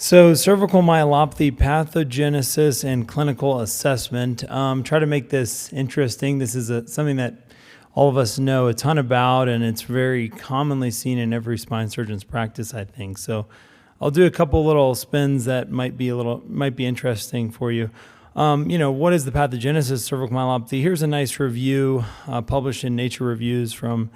So, cervical myelopathy pathogenesis and clinical assessment. Try to make this interesting. This is something that all of us know a ton about, and it's very commonly seen in every spine surgeon's practice, I think. So, I'll do a couple little spins that might be interesting for you. What is the pathogenesis of cervical myelopathy? Here's a nice review published in Nature Reviews from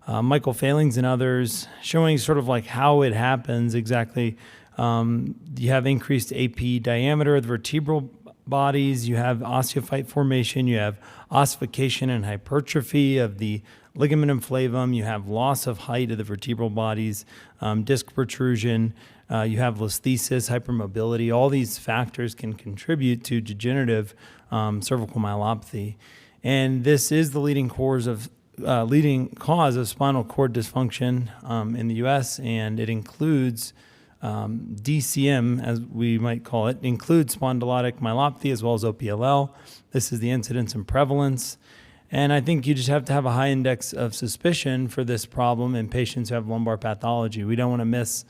Michael Failings and others, showing sort of like how it happens exactly. You have increased AP diameter of the vertebral bodies, you have osteophyte formation, you have ossification and hypertrophy of the ligament and flavum, you have loss of height of the vertebral bodies, disc protrusion, you have listhesis, hypermobility. All these factors can contribute to degenerative cervical myelopathy. And this is the leading cause of spinal cord dysfunction in the U.S., and it includes DCM, as we might call it, includes spondylotic myelopathy as well as OPLL. This is the incidence and prevalence. And I think you just have to have a high index of suspicion for this problem in patients who have lumbar pathology. We don't want to miss,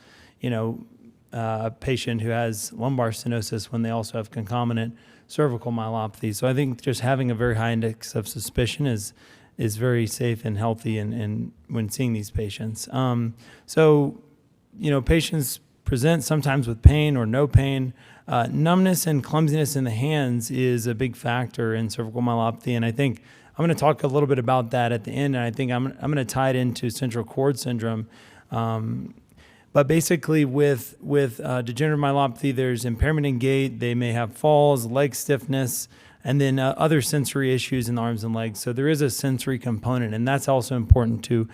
a patient who has lumbar stenosis when they also have concomitant cervical myelopathy. So I think just having a very high index of suspicion is very safe and healthy and when seeing these patients. Patients present sometimes with pain or no pain. Numbness and clumsiness in the hands is a big factor in cervical myelopathy, and I think I'm going to talk a little bit about that at the end, and I think I'm going to tie it into central cord syndrome. But basically with degenerative myelopathy, there's impairment in gait. They may have falls, leg stiffness, and then other sensory issues in the arms and legs. So there is a sensory component, and that's also important to